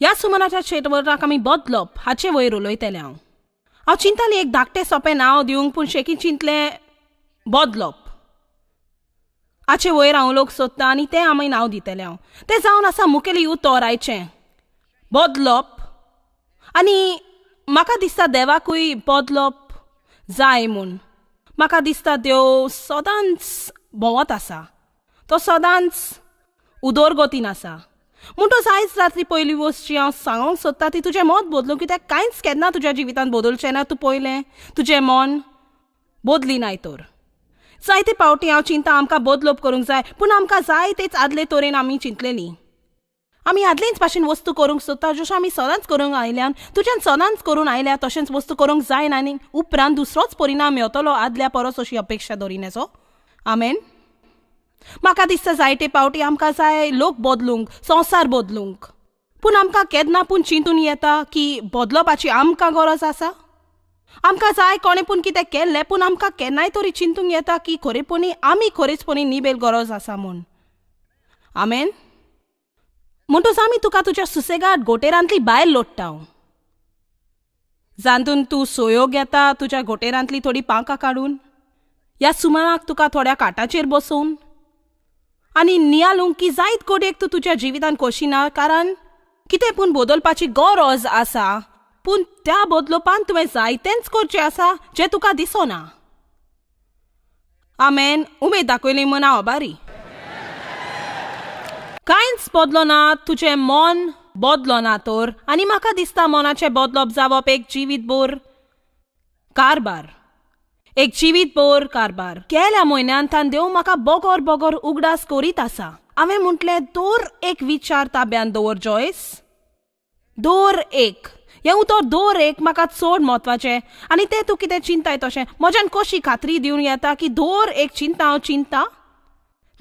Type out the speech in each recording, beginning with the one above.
ह्या सुमनाच्या चेटवराक आमी बदलप हाचे वयर उलयतलें हांव चिंततालें एक धाकटें सोंपें नांव दिवंक, पूण शेकी चिंतलें बदलप हाचे वयर हांव लोक सोदतां आनी तें आमी नांव दितलें हांव. तें जावन आसा मुखेली तोरायचें बदलप. आनी म्हाका दिसता देवाकूय बदलप जाय म्हूण. म्हाका दिसता देव सदांच भोंवत आसा, तो सदांच उदरगतीन आसा. म्हणटच आयज रात्री पयली वस्त जी हांव सांगूंक सोदतां ती तुजें मत बदलूं, कित्याक कांयच केन्ना तुज्या जिवितांत बदलचें ना. तूं पयलें तुजें मन बदली नाय तर. जायते पावटी हांव चिंता आमकां बदलप करूंक जाय, पूण आमकां जाय तेच आदले तरेन आमी चिंतलेलीं. आमी आदलेच भाशेन वस्तू करूंक सोदता जश्यो आमी सदांच करूंक आयल्यान. तुज्यान सदांच करून आयल्या तशेंच वस्तू करूंक जायना आनी उपरांत दुसरोच परिणाम मेळटलो आदल्या परस अशी अपेक्षा दवरिनाचो. आमेन. म्हाका दिसता जायते पावटी आमकां जाय लोक बदलूंक, संवसार बदलूंक, पूण आमकां केन्ना पूण चिंतून येता की बदलपाची आमकां गरज आसा. आमकां जाय कोणें पूण कितें केल्लें, पूण आमकां केन्नाय तरी चिंतूंक येता की खरेपणी आमी खरेचपणी निबेल गरज आसा म्हूण. आमेन. म्हणटच आमी तुका तुज्या सुसेगाद गोटेरांतली भायर लोट्टा, जातून तूं सोयोग येता तुज्या गोटेरांतली थोडी पांकां काडून, ह्या सुमनाक तुका थोड्या काटाचेर बसोवन आनी नियालूंक की जायत गोडेक तूं तुज्या जिवितांत खोशिना, कारण कितें पूण बदलपाची गरज आसा, पूण त्या बदलोपान तुवें जायतेंच करचें आसा जें तुका दिसना. आमेन. उमेद दाखयली म्हूण हांव आभारी. कांयच बदलो ना, तुजें मन बदलो ना तर. आनी म्हाका दिसता मनाचें बदलप जावप एक जिवीतभर कारबार, एक जिवीतभर कारबार. गेल्या म्हयन्यांतल्यान देव म्हाका बोगोर बोगोर उगडास करीत आसा. हांवें म्हटलें दर एक विचार ताब्यान दवर जॉयस, दर एक. हें उतर दर एक म्हाका चड म्हत्वाचें. आनी तें तूं कितें चिंताय तशें म्हज्यान कशी खात्री दिवन येता की दर एक चिंता हांव चिंता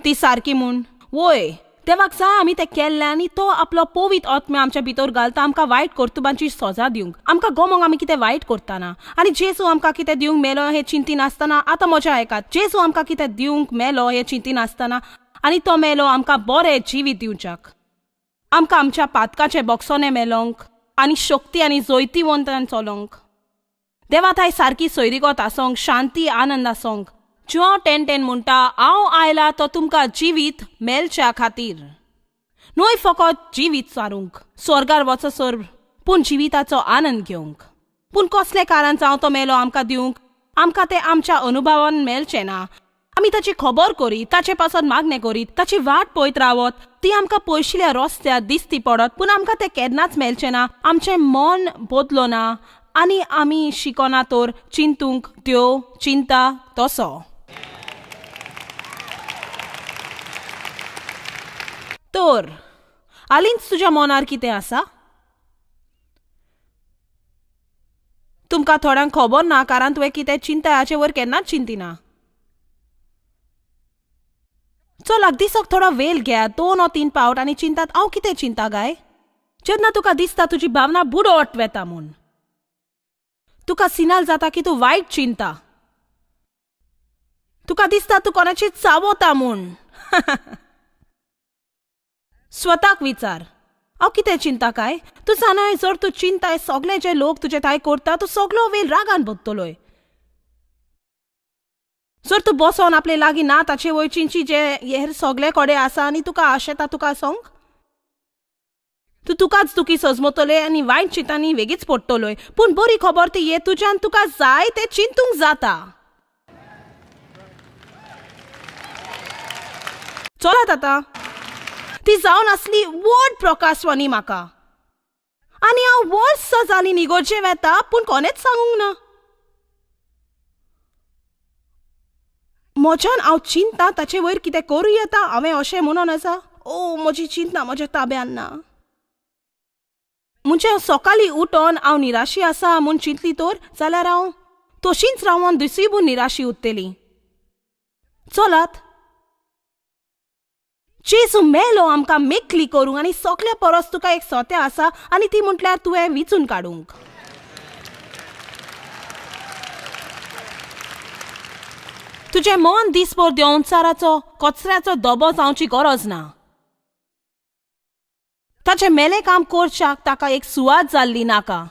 ती सारकी म्हूण. वय देवाक जाय आमी तें केल्लें आनी तो आपलो पवित्र आत्मा आमच्या भितर घालता आमकां वायट कर्तुबांची सजा दिवंक, आमकां गमोंक आमी कितें वायट करतना. आनी जेजू आमकां कितें दिवंक मेलो हें चिंती नासतना, आतां म्हज्या आयकात, जेजू आमकां कितें दिवंक मेलो हें चिंती नासतना आनी तो मेलो आमकां बरें जिवीत दिवच्याक, आमकां आमच्या पातकाचे बोगसोने मेलोंक आनी शक्ती आनी जैतिवंतान चलोंक. देवा थाय सारकी सोयरीगत आसोंक, शांती आनंद आसोंक. जो 10:10 म्हणटा हांव आयला तो तुमकां जिवीत मेलच्या खातीर, न्हय फकत जिवीत सारूंक स्वर्गार वचसर, पूण जिविताचो आनंद घेवंक. पूण कसलें कारण जावं तो मेलो आमकां दिवंक, आमकां तें आमच्या अनुभवान मेलचें ना. आमी ताची खबर करीत, ताचे पासून मागणें करीत, ताची वाट पळयत रावत, ती आमकां पयशिल्ल्या रस्त्यार दिसती पडत, पूण आमकां तें केन्नाच मेलचें ना. आमचें मन बदलो ना आनी आमी शिकोना तर चिंतूंक त्यो चिंता तसो. तर हालींच तुज्या मनार कितें आसा? तुमकां थोड्यांक खबर ना, कारण तुवें कितें चिंताय हाचे वयर केन्नाच चिंतिना. चल दिसाक थोडो वेळ घे, 2 वा 3 पावट आनी चिंतात हांव कितें चिंता गाय. जेन्ना तुका दिसता तुजी भावना बुडोट वेता म्हूण, तुका सिनाल जाता की तूं वायट चिंता, तुका दिसता तूं कोणाची चावता म्हूण, स्वताक विचार हांव कितें चिंता काय. तूं जाणाय जर तूं चिंताय सगळे जे लोक तुजे थाय करता, तूं सगळो वेळ रागान बदतलोय. जर तूं बसोन आपले लागीं ना ताचे वयचींची जे हेर सगळे कडेन आसा आनी तुका आशेता तुका सांग, तूं तुकाच दुखी सजमतले आनी वायट चिंतांनी वेगीच पडटलोय. पूण बरी खबर ती हे तुज्यान तुका जाय तें चिंतूंक जाता. चलत आतां ती जावन आसली व्हड प्रकाशवाणी म्हाका, आनी हांव वर्स जालीं निगोरचें वेता पूण कोणेच सांगूंक ना. म्हज्यान हांव चिंता ताचे वयर कितें करूं येता हांवें अशें म्हणून आसा. म्हजी चिंता म्हज्या ताब्यान ना. म्हणजे सकाळीं उठोन हांव निराशी आसा म्हूण चिंतली तर जाल्यार हांव तशींच रावन दुसरीबूर निराशी उरतली. चलात जेजू मेलो आमकां मेकली करूंक आनी सगळ्या परस तुका एक सोतें आसा आनी ती म्हटल्यार तुवें विचून काडूंक. तुजें मन दिसभर देंवचाराचो कचऱ्याचो दबो जावची गरज ना. ताचे मेले काम करच्याक ताका एक सुवात जाल्ली नाका.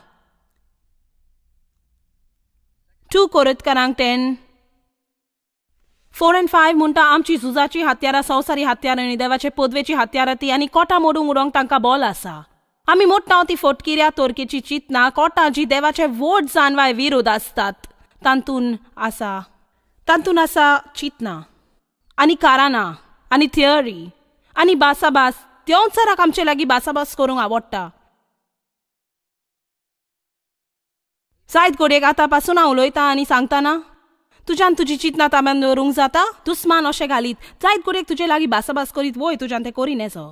2 कोरिंथीयांक 10:4-5 म्हणटा आमची झुजाची हत्यारां संवसारी हत्यार आनी देवाचे पदवेची हत्यारां ती आनी कोटा मोडूंक उडोवंक तांकां बोल आसा. आमी मोडटाव ती फोटकिऱ्या तोरकेची चिंतना कोटा जी देवाचे वोट जानवाय विरोध आसतात तांतून आसा चिंतना आनी कारणां आनी थियरी आनी बासाबास. त्योंचाराक आमचे लागीं बासाबास करूंक आवडटा. जायत घडयेक आतां पासून हांव उलयतां आनी सांगताना तुज्यान तुजी चिंतना ताब्यान दवरूंक जाता. दुस्मान अशें घालीत जायत घडयेक तुजे लागीं बासाबास करीत वय तुज्यान तें करी नेजो.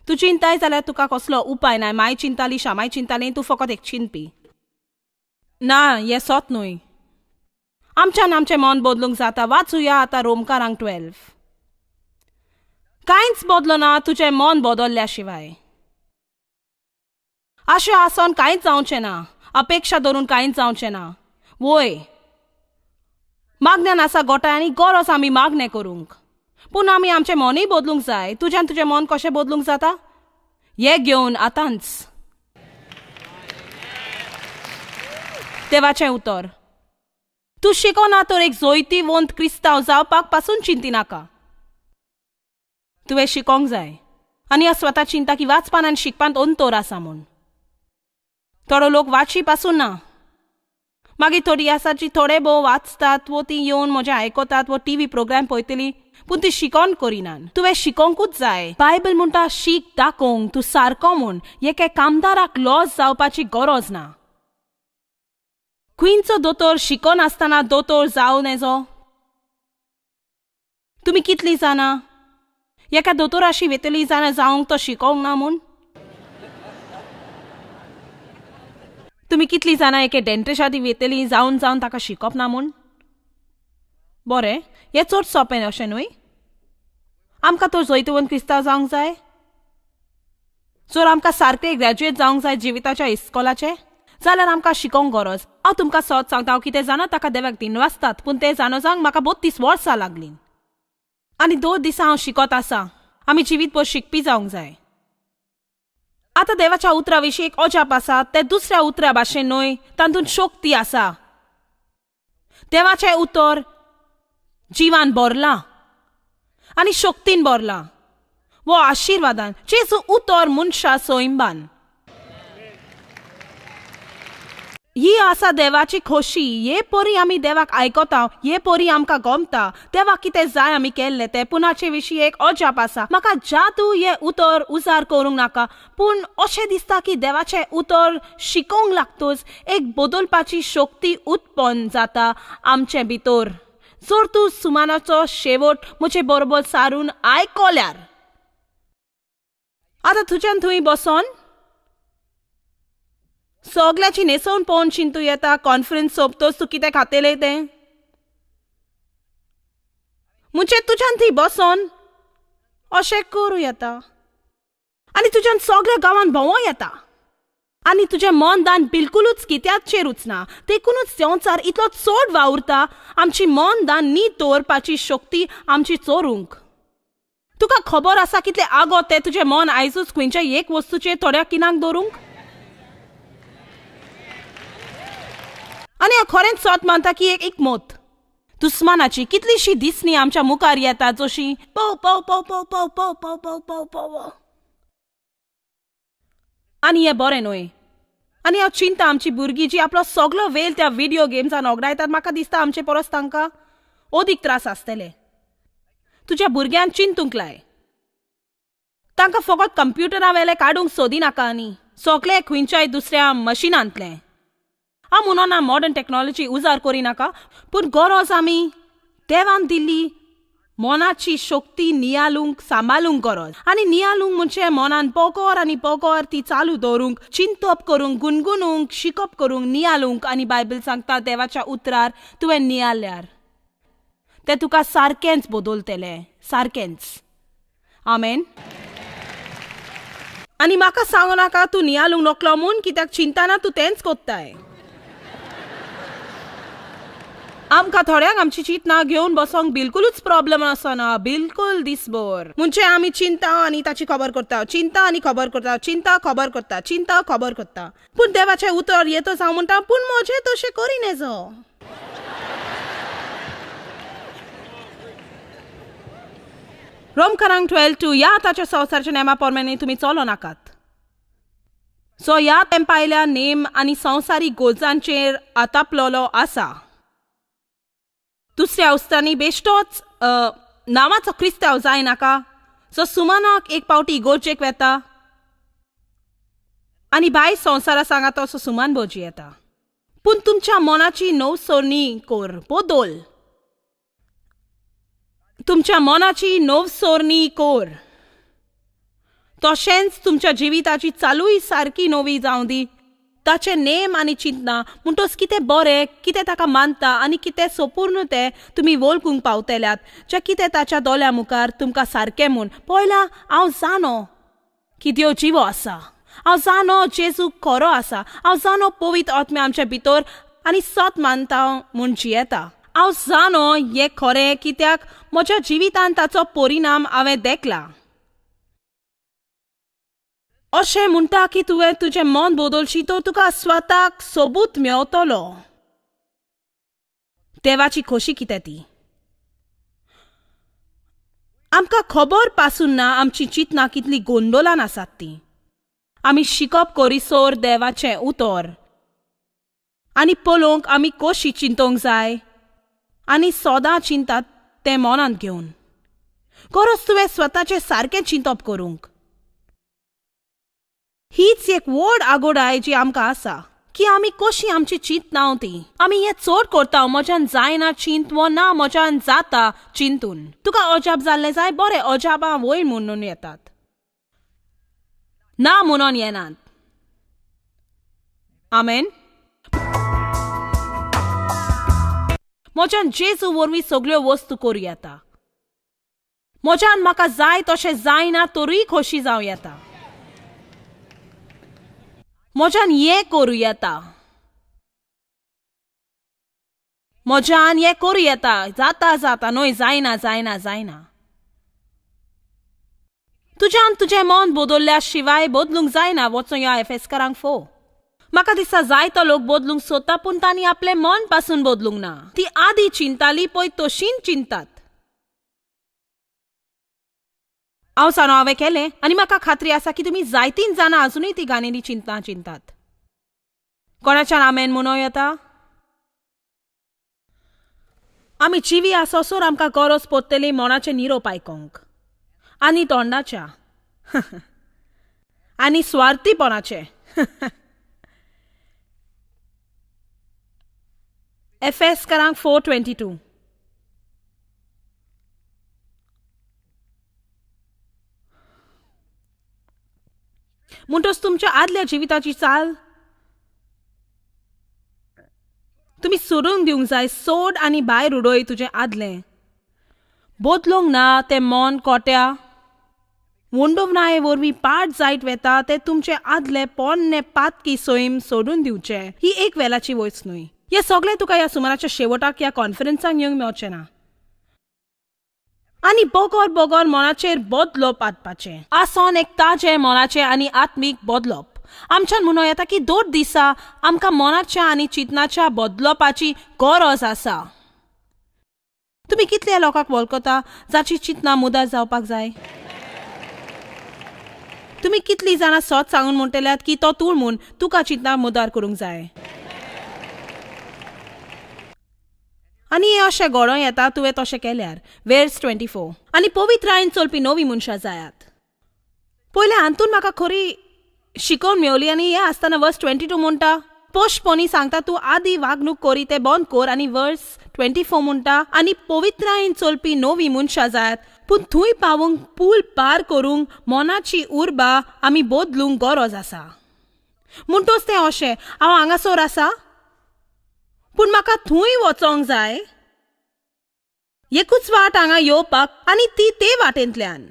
तूं चिंताय जाल्यार तुका कसलो उपाय नाय. माय चिंताली शामाय चिंताली तूं फकत एक चिंतपी ना. हें सोत न्हय. आमच्यान आमचें मन बदलूंक जाता. वाचुया आतां रोमकारांक 12. कांयच बदलो ना तुजें मन बदलल्या शिवाय. आशा आसोन कांयच जावचें ना. अपेक्षा धरून कांयच जावचें ना. वय मागण्यान आसा गोठाय आनी गरज आमी मागणें करूंक. पूण आमी आमचें मनूय बदलूंक जाय. तुज्यान तुजें मन कशें बदलूंक जाता हें घेवन आतांच. देवाचें उतर. तूं शिकोना तर एक जोयतीवंत क्रिस्तांव जावपाक पासून चिंती नाका. तुवें शिकोंक जाय आनी हांव स्वता चिंता की वाचपान आनी शिकपांत अंतर आसा म्हूण. थोडो लोक वाची पासून ना. मागीर थोडी आसा जी थोडे भोव वाचतात वो ती येवन म्हजें आयकतात वो टीव्ही प्रोग्राम पळयतली पूण ती शिकोन करिनान. तुवें शिकोंकूच जाय. बायबल म्हणटा शीक दाखोवंक तूं सारको म्हूण. एके कामदाराक लॉस जावपाची गरज ना. क्वीनचो दोतोर शिकोन आसतना दोतोर जावन येजो. तुमी कितली जाणा एका दोतोराशी वेतली जाणा जावंक तो शिकोंक ना म्हूण. तुमी कितली जाणा एके डेंटिस्टादी वेतली जावन ताका शिकप ना म्हूण. बरें हें चड सोंपें अशें न्हय. आमकां तर जोयतवंत क्रिस्तांव जावंक जाय. जर आमकां सारकें ग्रॅज्युएट जावंक जाय जिविताच्या इस्कॉलाचें जाल्यार आमकां शिकोंक गरज. हांव तुमकां सत सांगता. हांव कितें जाणा ताका देवाक दिनवासतात पूण तें जाणो जावंक म्हाका 32 वर्सां लागलीं. आनी 2 दिसा हांव शिकत आसा. आमी जिवीतभर शिकपी जावंक जाय. आतां देवाच्या उतरा विशीं एक अजाप आसा. तें दुसऱ्या उतरा भाशेन न्हय. तातूंत शक्ती आसा. देवाचें उतर जिवान भरलां आनी शक्तीन भरलां. वो आशिर्वादान. जेजू उतर मनशा सोयंबान. ही आसा देवाची खोशी. हे परी आमी देवाक आयकता. हे परी आमकां गमता. देवाक कितें जाय आमी केल्लें तें. पूण हाचे विशीं एक अजाप आसा. म्हाका जादू हे उतर उजार करूंक नाका पूण अशें दिसता की देवाचें उतर शिकोवंक लागतच एक बदलपाची शक्ती उत्पन्न जाता आमचे भितर. जर तूं सुमानाचो शेवट म्हजे बरोबर सारून आयकल्यार. आतां तुज्यान थंय बसोन सगल्याची न्हेसोवन पळोवन चिंतू येता कॉन्फरन्स सोंपतच तूं कितें खातेलें तें. म्हणजे तुज्यान थंय बसोन अशें करूं येता आनी तुज्यान सगळ्या गांवांत भोंवूं येता आनी तुजें मन दान बिलकुलूच कित्याचेरूच ना. देखूनच संवसार इतलो चड वावुरता आमची मन दान नीट दवरपाची शक्ती आमची चोरूंक. तुका खबर आसा कितलें आगो तें तुजें मन आयजूच खंयच्या एक वस्तूचेर थोड्या किनाक दवरूंक. आनी हांव खरेंच सत मानता की एक एकमत दुस्मानाची कितलीशीं दिसणी आमच्या मुखार येतात जशी पव पव पव पव पव पव पव पव पव पव. आनी हें बरें न्हय. आनी हांव चिंता आमची भुरगीं जी आपलो सगळो वेळ त्या व्हिडिओ गेम्सान ओगडायतात. म्हाका दिसता आमचे परस तांकां अदीक त्रास आसतले. तुज्या भुरग्यान चिंतूंक लाय. तांकां फकत कंप्युटरा वेले काडूंक सोदी नाका आनी सगळें खंयच्याय दुसऱ्या मशिनांतलें. हांव म्हणना मॉडर्न टॅक्नॉलॉजी उजार करिनाका पूण गरज आमी देवान दिल्ली मोनाची शक्ती नियालूंक सांबाळूंक गरज. आनी नियालूंक म्हणजे मनान पोगोर आनी पोगोर ती चालू दवरूंक चिंतप करूंक गुणगुणूंक शिकप करूंक नियालूंक. आनी बायबल सांगता देवाच्या उतरार तुवें नियाल्यार तें तुका सारकेंच बदलतलें. सारकेंच. आमेन. आनी म्हाका सांगू नाका तूं नियालूंक नकलो म्हूण कित्याक चिंताना तूं तेंच कोत्ताय. आमकां थोड्यांक आमची चिंतना घेवन बसोंक बिलकुलूच प्रॉब्लेम आसना, बिलकुल दिसभर. म्हणजे आमी चिंता आनी ताची खबर करता, चिंता आनी खबर करता, चिंता खबर करता, चिंता खबर करता. पूण देवाचें उतर येतच हांव म्हणटा, पूण म्हजें तशें करिनेजो. रोमकारांक 12:2 ह्या आतांच्या संवसाराच्या नेमा पोरमांनी तुमी चलो नाकात. सो ह्या तेंपायल्या नेम आनी संवसारीक गोजांचेर आतापलोलो आसा. दुसऱ्या उस्तांनी बेश्टोच नांवाचो क्रिस्तांव जायनाका जो सुमानाक एक पावटी इगोर्जेक वेता आनी भायर संवसारा सांगा तसो सुमान भोवजी येता. पूण तुमच्या मनाची नवसोरणी कोर, बदल. तुमच्या मनाची नवसोरणी कोर. तशेंच तुमच्या जिविताची चालूय सारकी नवी जावं दी. ताचे नेम आनी चिंतना म्हणटोच कितें बरें, कितें ताका मानता आनी कितें सोपूर्ण तें तुमी वळखूंक पावतल्यात, जें कितें ताच्या दोळ्या मुखार तुमकां सारकें म्हूण. पयला हांव जाणो की देव जिवो आसा, हांव जाणो जेजू खरो आसा, हांव जाणो पवित्र आत्मे आमच्या भितर आनी सत मानता म्हूण जियेता. हांव जाणो हें खरें कित्याक म्हज्या जिवितांत ताचो परिणाम हांवें देखला. अशें म्हणटा की तुवें तुजें मन बदलशी तर तुका स्वताक सबूत मेळटलो. देवाची खोशी कितें ती. आमकां खबर पासून ना आमची चिंतना कितली गोंदोलान आसात ती. आमी शिकप करिसोर देवाचें उतर आनी पळोवंक आमी कशी चिंतोंक जाय आनी सदां चिंतात तें मनांत घेवन. गरज तुवें स्वताचें सारकें चिंतप करूंक. हीच एक व्हड आगोडाय जी आमकां आसा की आमी कशी आमची चिंतना ती. आमी हें चड करता म्हज्यान जायना चिंत वो ना म्हज्यान जाता चिंतून. तुका अजाप जाल्लें जाय, बरें अजापां वयर म्हणून येतात, ना म्हणून येनात. आमेन. म्हज्यान जेजू वरवीं सगळ्यो वस्तू करूं येता. म्हज्यान म्हाका जाय तशें जायना तरूय खोशी जावं येता. म्हज्यान हें करूं येता, म्हज्यान हें करूं येता, जाता जाता न्हय जायना जायना जायना. तुज्यान तुजें मन बदलल्या शिवाय बदलूंक जायना. वचूं या एफेसकारांक 4. म्हाका दिसता जायतो लोक बदलूंक सोदता पूण तांणी आपलें मन पासून बदलूंक ना. ती आदी चिंताली पळय तशींच चिंतात. हांव जाणो हांवें केलें आनी म्हाका खात्री आसा की तुमी जायतीं जाणां अजुनूय ती गाणेली चिंतना चिंतात. कोणाच्यान आमेन म्हणूं येता. आमी जिवी आसोसोर आमकां गरज पडटली मनाचें निरोप आयकोंक आनी तोंडाच्या आनी स्वार्थीपणाचें. एफेसकारांक 4:22. म्हणटच तुमच्या आदल्या जिविताची चाल तुमी सोडूंक दिवंक जाय. सोड आनी भायर उडय तुजें आदलें. बदलूंक ना तें मन कोट्या वोंडोवनाये वरवीं पाट जायत वेता तें तुमचें आदलें पोन्नें पातकी सैम सोडून दिवचें. ही एक वेलाची वयच न्हय. हें सगळें तुका ह्या सुमाराच्या शेवटाक ह्या कॉन्फरन्साक येवंक मेळचें ना. आनी बोगोर बोगोर मनाचेर बदलप हाडपाचें. आसोन एक ताजें मनाचें आनी आत्मीक बदलप. आमच्यान म्हणूं येता की दोन दिसा आमकां मनाच्या आनी चिंतनाच्या बदलपाची गरज आसा. तुमी कितल्या लोकांक वळखता जाची चिंतना मुदार जावपाक जाय. तुमी कितलीं जाणां सोत सांगून म्हणटल्यात की तो तूळ म्हूण तुका चिंतना मुदार करूंक जाय. आनी हें अशें घडों येता तुवें तशें केल्यार. वर्स 24. आनी पवित्रायेन चलपी नवी मनशां जायात. पयले हातून म्हाका खरी शिकोवन मेवली आनी हें आसतना वर्स 22 म्हणटा पोशपणी सांगता तूं आदी वागणूक करी तें बंद कर. आनी वर्स 24 म्हणटा आनी पवित्रायेन चलपी नवी मनशां जायात. पूण थंय पावूंक पूल पार करूंक मनाची उर्बा आमी बदलूंक गरज आसा. म्हणटच तें अशें हांव हांगासर आसा पूण म्हाका थंय वचोंक जाय. एकूच वाट हांगा येवपाक आनी ती ते वाटेंतल्यान.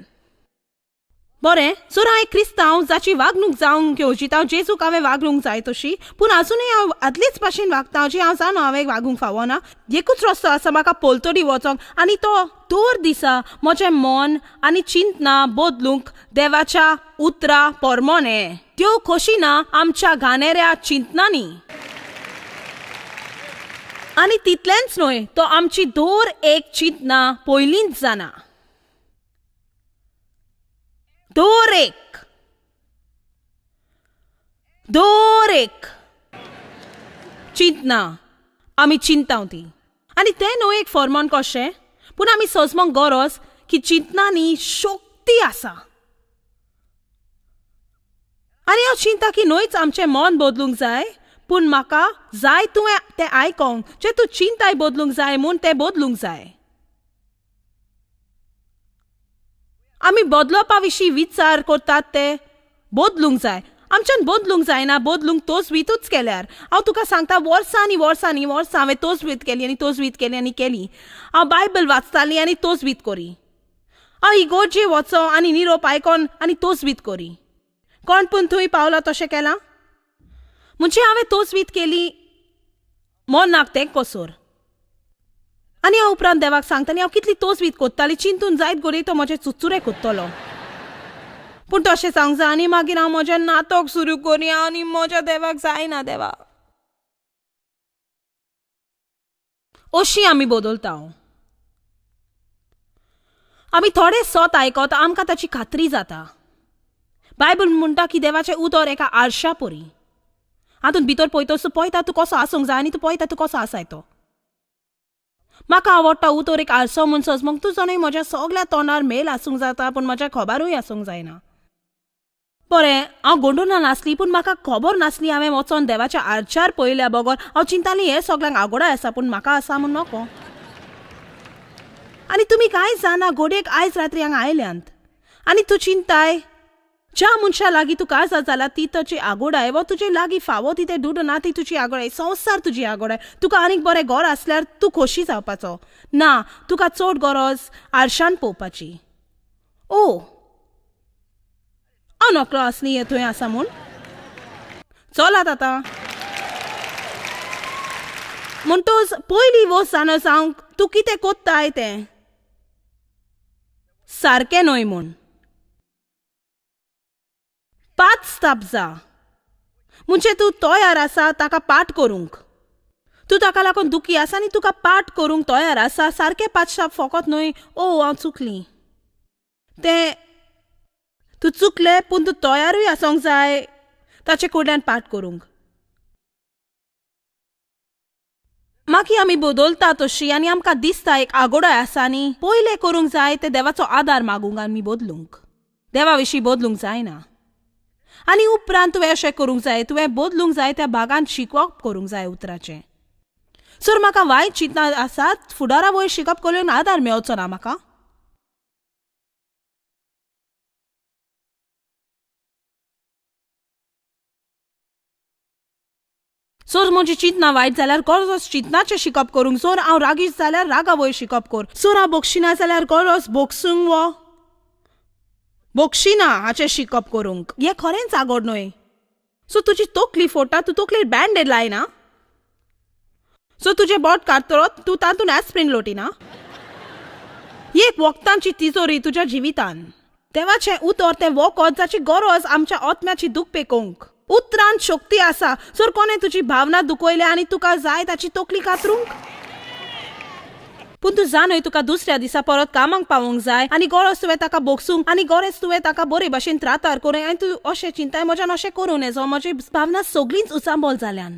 बरें, सो हांव एक क्रिस्तांव जाची वागणूक जावंक घेवची हांव जेजूक हांवें वागणूक जाय तशी, पूण आजुनूय हांव आदलेच भाशेन वागता जी हांव जाणा हांवें वागूंक फावो ना. एकूच रस्तो आसा म्हाका पोलतडी वचोंक, आनी तो दर दिसा म्हजें मन आनी चिंतना बदलूंक देवाच्या उतरां पोरमोने. त्यो खोशी ना आमच्या घाणेऱ्या चिंतनांनी. आनी तितलेंच न्हय, तो आमची दर एक चिंतना पयलींच जाणा. दर एक चिंतना आमी चिंताव ती. आनी तें न्हय एक फर्मोन कशें, पूण आमी सोजमोंक गरज की चिंतनांनी शक्ती आसा. आनी हांव चिंता की न्हयच आमचें मन बदलूंक जाय, पूण म्हाका जाय तुवें तें आयकोंक जें तूं चिंताय बदलूंक जाय म्हूण तें बदलूंक जाय. आमी बदलपा विशीं विचार करतात ते बदलूंक जाय. आमच्यान बदलूंक जायना, बदलूंक तोजवीतूच केल्यार. हांव तुका सांगता, वर्सां हांवें तोजवीत केली. हांव बायबल वाचताली आनी तोजवीत कोरी. हांव इगोर्जे वचो आनी निरोप आयकोन आनी तोजवीत कोरी. कोण पूण थंय पावला तशें केलां? म्हणजे हांवें तोजवीत केली मोनाक तें कसोर. आनी हांव उपरांत देवाक सांगताली हांव कितली तोजवीत कोत्ताली, चिंतून जायत गोरी तो म्हजे चुचुरे कोत्तलो. पूण तशें सांगूंक जाय आनी मागीर हांव म्हजें नातोक सुरू करी आनी म्हज्या देवाक जायना देवा. अशी आमी बदलता. आमी थोडे सोत आयकोत आमकां ताची खात्री जाता. बायबल म्हणटा की देवाचें उतर एका आरशा पोरी. हातूंत भितर पळयतस तूं पळयता तूं कसो आसूंक जाय आनी तूं पळयता तूं कसो आसाय तो. म्हाका आवडटा उतर एक आरसो म्हूण सजमोंक तुजो न्हय म्हज्या सगल्या तोंडार मेल आसूंक जाता, पूण म्हज्या खबरूय आसूंक जायना. बरें, हांव गोंडूना नासली, पूण म्हाका खबर नासली हांवें वचोन देवाच्या आरचार पळयल्या बगर हांव चिंताली हें सगळ्यांक आगोडाय आसा पूण म्हाका आसा म्हूण नको. आनी तुमी कांय जाणा घोडेक आयज रात्री हांगा आयल्यांत आनी तूं चिंताय ज्या मनशा लागीं तूं काळजा जाला ती ताची आगोडाय, वा तुजे लागीं फावो ती तें डुडना ती तुजी आगोडाय, संवसार तुजी आगोडाय. तुका आनीक बरें घर आसल्यार तूं खोशी जावपाचो ना, तुका चड गरज आरशान पळोवपाची. हांव नकळो आसली हें थंय आसा म्हूण. चलात आतां म्हणटोच पयली वस्त जाणो जावंक तूं कितें कोत्ताय तें सारकें न्हय म्हूण. 5 स्टेप जा म्हणजे तूं तयार आसा ताका पाठ करूंक. तूं ताका लागून दुखी आसा आनी तुका पाठ करूंक तयार आसा. सारके 5 स्टेप फकत न्हय हांव चुकली तें तूं चुकलें पूण तूं तयारूय आसूंक जाय ताचे कडल्यान पाठ करूंक. मागीर आमी बदलता तशी आनी आमकां दिसता एक आगोडाय आसा आनी पयलें करूंक जाय तें देवाचो आदार मागूंक आमी बदलूंक. देवा विशीं बदलूंक जायना. आनी उपरांत तुवें अशें करूंक जाय, तुवें बदलूंक जाय त्या भागांत शिकवप करूंक जाय उतराचें. सर म्हाका वायट चिंतना आसात फुडारा वयर शिकप करून आदार मेळचो ना म्हाका. सर म्हजी चिंतना वायट जाल्यार गरज चिंतनाचें शिकप करूंक. सर हांव रागीत जाल्यार रागा वयर शिकप कर. सर हांव बोगशिना जाल्यार गरज बोगसूंक वो बोगशिना हाचें शिकप करूंक. हें खरेंच आगोड न्हय. सो तुजी तकली फोडटा तूं तकलेर बँडेड लायना. सो तुजें बोट काडटलो तूं तातूंत एस्प्रीन लोटिना. ही एक वखदांची तिजोरी तुज्या जिवितान. देवाचें उतर तें वखद जाची गरज आमच्या आत्म्याची दूख पेकोवंक. उतरांत शक्ती आसा. सर कोणें तुजी भावना दुखयल्या आनी तुका जाय ताची तकली कातरूंक. पूण तूं जाणय तुका दुसऱ्या दिसा परत कामाक पावोंक जाय आनी गरज तुवें ताका बोगसूंक आनी गरज तुवें ताका बरे भाशेन त्रातार करूं आनी तूं अशें चिंताय म्हज्यान अशें करूं नजो म्हजी भावना सगळींच उचांबोल जाल्यान.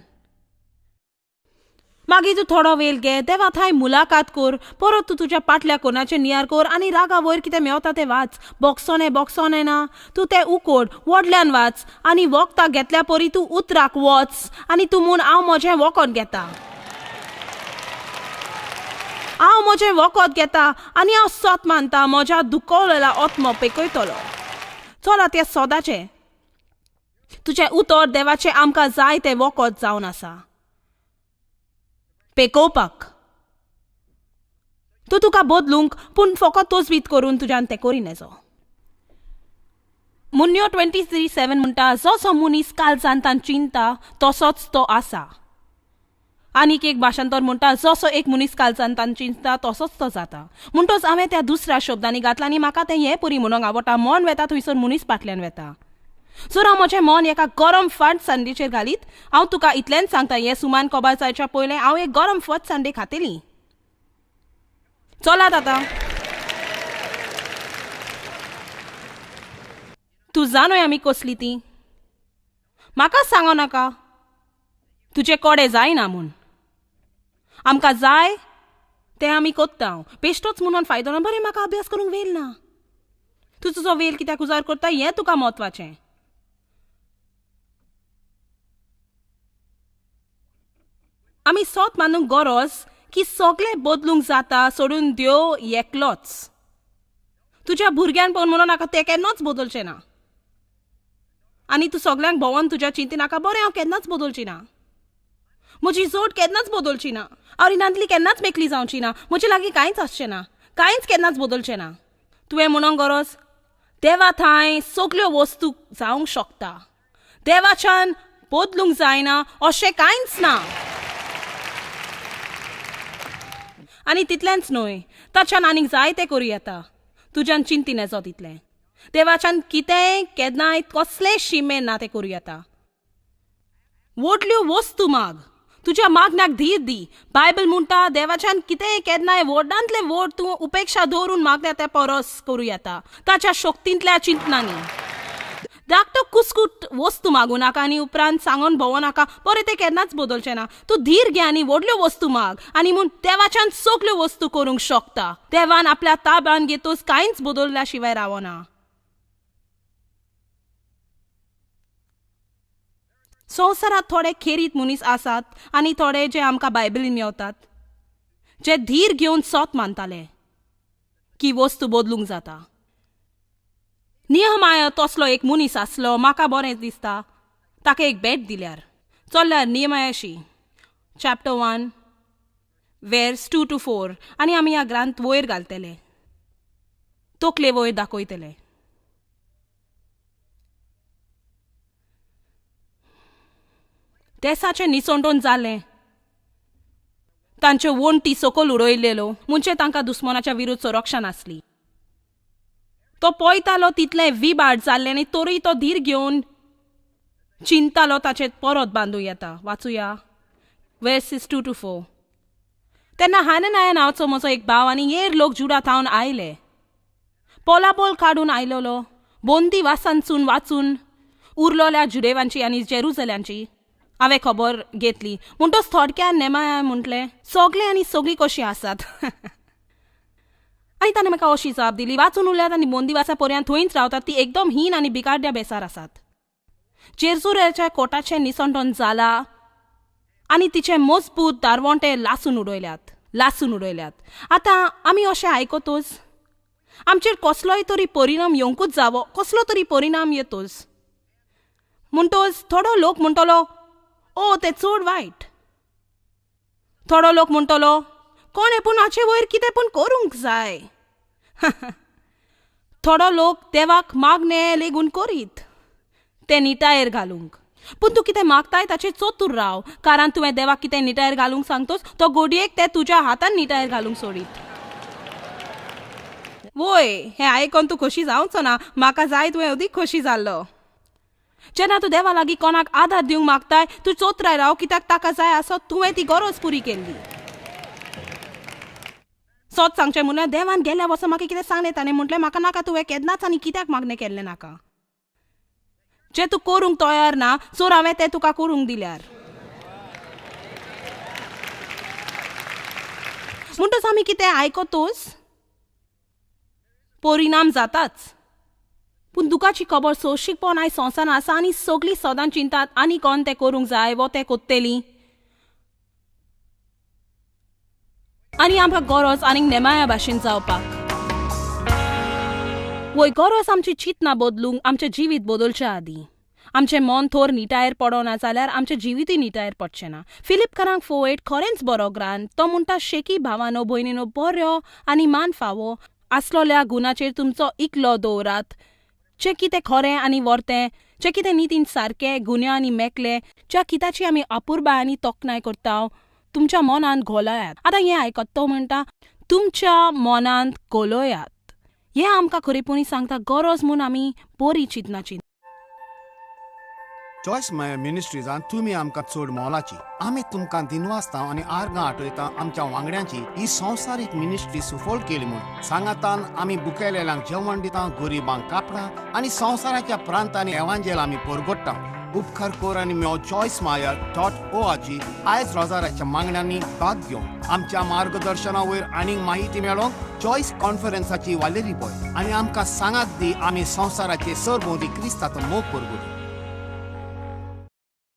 मागीर तूं थोडो वेळ घे, देवा थंय मुलाकात कर, परत तूं तुज्या फाटल्या कोणाचें नियार कर आनी रागा वयर कितें मेवता तें वाच. बोगसोने ना, तूं तें उकोड व्हडल्यान वाच आनी वखदां घेतल्या परी तूं उतराक वच आनी तूं म्हूण हांव म्हजें वखद घेता. हांव म्हजें वखद घेता आनी हांव सोत मानता म्हज्या दुखवलेला आत्मो पेकयतलो. चला तें सोदाचें तुजें उतर देवाचें आमकां जाय तें वखद जावन आसा पेकोवपाक. तूं तुका बदलूंक पूण फकत तोच वीत करून तुज्यान तें करी नजो. मुन्यो 23:7 म्हणटा, जसो मनीस काळजांतान चिंता तसोच तो आसा. आनीक एक भाशांतर म्हणटा, जसो एक मनीस काळजांतान चिंता तसोच तो जाता. म्हणटोच हांवें त्या दुसऱ्या शब्दांनी घातला आनी म्हाका तें हें परी म्हणूंक आवडटा, मन वेता थंयसर मनीस फाटल्यान वेता. जर हांव म्हजें मन एका गरम फट संडेचेर घालीत, हांव तुका इतलेंच सांगता, हें सुमान कोबार जावच्या पयलें हांव एक गरम फट संडे खातेली. चलात आतां. तूं जाणोय आमी कसली ती. म्हाका सांगो नाका तुजे कोडे जायना म्हूण. आमकां जाय तें आमी कोत्ता. बेश्टोच म्हणून फायदो ना. बरें, म्हाका अभ्यास करूंक वेळ ना. तूं तुजो वेळ कित्याक उजार करता हें तुका म्हत्वाचें. आमी सोत मानूंक गरज की सगळें बदलूंक जाता सोडून देव एकलोच. तुज्या भुरग्यान पळोवन म्हणून नाका तें केन्नाच बदलचें ना. आनी तूं सगळ्यांक भोंवोन तुज्या चिंते नाका, बरें हांव केन्नाच बदलची ना. म्हजी जोड केन्नाच बदलची ना. हांव रिणांतली केन्नाच मेकली जावची ना. म्हजे लागीं कांयच आसचें ना. कांयच केन्नाच बदलचें ना. तुवें म्हणूंक गरज देवा थंय सगल्यो वस्तू जावंक शकता. देवाच्यान बदलूंक जायना अशें कांयच ना. आनी तितलेंच न्हय, ताच्यान आनीक जायतें करूं येता. तुज्यान चिंती नजो तितलें. देवाच्यान कितेंय केन्नाय कसलेय शिमे ना तें करूं येता. व्हडल्यो वस्तू माग, तुज्या मागण्याक धीर दी. बायबल म्हणटा देवाच्यान कितेंय केन्नाय व्हडांतले व्हड तूं उपेक्षा दवरून मागल्या त्या परस करूं येता, ताच्या शक्तींतल्या चिंतनांनी. धाकटो कुसकूट वस्तू मागूं नाका आनी उपरांत सांगून भोवो नाका बरें तें केन्नाच बदलचें ना. तूं धीर घे आनी व्हडल्यो वस्तू माग. आनी म्हूण देवाच्यान सगल्यो वस्तू करूंक शकता. देवान आपल्या ताब्यान घेतोच कांयच बदलल्या शिवाय रावना. संवसारांत थोडे खेरीत मनीस आसात आनी थोडे जे आमकां बायबलीन मेवतात, जे धीर घेवन सोत मानताले की वस्तू बदलूंक जाता. नियमाय तसलो एक मनीस आसलो. म्हाका बरें दिसता ताका एक भेट दिल्यार. चल्ल्यार नियमायाशी चॅप्टर 1 वर्स 2 to 4 आनी आमी ह्या ग्रंथ वयर घालतले, तकले वयर दाखयतले. देसाचें निसंडून जालें. तांच्यो वणटी सकयल उडयलेल्यो म्हणजे तांकां दुस्मनाच्या विरुद्ध संरक्षण आसली. तो पळयतालो तितलें विबाड जाल्लें आनी तरी तो धीर घेवन चिंतालो ताचें परत बांदूं येता. वाचुया वर्सीस 2 to 4. तेन्ना हाननाया नांवाचो म्हजो एक भाव आनी हेर लोक जुडा थावन आयले. पोलापोल काडून आयलोलो. बोंदी वासांसून वाचून उरलोल्या जुडेवांची आनी जेरुजल्यांची हांवें खबर घेतली. म्हणटच थोडक्यान नेमाया म्हटलें, सगळें आनी सगळीं कशीं आसात. आनी ताणें म्हाका अशी जाप दिली, वाचून उरल्यात आनी बोंदीवासा पर्यंत थंयच रावतात ती एकदम हीन आनी बिगाड्या बेसार आसात. जेरुसलेमाच्या कोटाचें निसंडोन जाला आनी तिचे मजबूत दारवंटे लासून उडयल्यात. आतां आमी अशें आयकतोच आमचेर कसलोय तरी परिणाम येवंकूच जावो, कसलो तरी परिणाम येतोच. म्हणटोच थोडो लोक म्हणटलो ओ तें चड वायट. थोडो लोक म्हणटलो कोणें पूण हाचे वयर कितें पूण करूंक जाय. थोडो लोक देवाक मागणे लेगून करीत तें निटायेर घालूंक. पूण तूं कितें मागताय ताचेर चतूर राव, कारण तुवें देवाक कितें निटायेर घालूंक सांगतोस तो घोडयेक तें तुज्या हातान निटायेर घालूंक सोडीत. वय हें आयकोन तूं खोशी जावचो ना. म्हाका जाय तुवें अदीक खोशी जाल्लो. जेन्ना तूं देवा लागीं कोणाक आदार दिवंक मागताय तूं चोत्राय राव, कित्याक ताका जाय आसत तुवें ती गरज पुरी केल्ली. सोच सांगचें म्हणल्यार देवान गेल्या वर्सा म्हाका कितें सांगलें ताणें म्हटलें म्हाका नाका तुवें केन्नाच आनी कित्याक मागणें केल्लें नाका. जें तूं करूंक तयार ना सो हांवें तें तुका करूंक दिल्यार. म्हणटच आमी कितें आयकतोच परिणाम जाताच. पूण दुखाची खबर सोंशिकपण आयज संवसारांत आसा आनी सगळीं सदां चिंतात आनी कोण तें करूंक जाय वो तें कोत्तेली. आनी आमकां गरज आनीक नेमाया भाशेन जावपाक. वय गरज आमची चिंतना बदलूंक आमचें जिवीत बदलच्या आदीं. आमचें मन थोर निटायर पडोना जाल्यार आमचें जिवीतूय निटायर पडचें ना. फिलिपकारांक 4:8 खरेंच बरो ग्रांथ. तो म्हणटा शेकी भावानो भयणीनो बऱ्यो आनी मान फावो आसलोल्या गुणाचेर तुमचो इकलो दवरात. जे कितें खरें आनी वर्तें, जे कितें नितीन सारकें गुन्हे आनी मेकले, ज्या किताची आमी अपुरबाय आनी तोखणाय करता, तुमच्या मनांत घोलयात. आतां हें आयकत तो म्हणटा तुमच्या मनांत घोलयात. हें आमकां खरेपणी सांगता गरज म्हूण आमी बरी चिंतनाची. चॉयस मिनिस्ट्रीजान तुमी आमकां चड मोलाची. आमी तुमकां दिनवासता आनी आर्गां आठयता आमच्या वांगड्यांची ही संवसारीक मिनिस्ट्री सुफोल केली म्हूण. सांगातान आमी बुकेलेल्यांक जेवण दिता, गरिबांक कापडां आनी संवसाराच्या प्रांतांनी एवांजेल आमी परगट्टा. उपकार कर आनी मेळो choicemeyer.org आयज रोजाराच्या मागण्यांनी भाग घेवन आमच्या मार्गदर्शना वयर आनीक माहिती मेळोवंक चॉयस कॉन्फरन्साची वालेरी पळय आनी आमकां सांगात दी आमी संवसाराचे सरभोंवडी क्रिस्ताचो मोग परगट.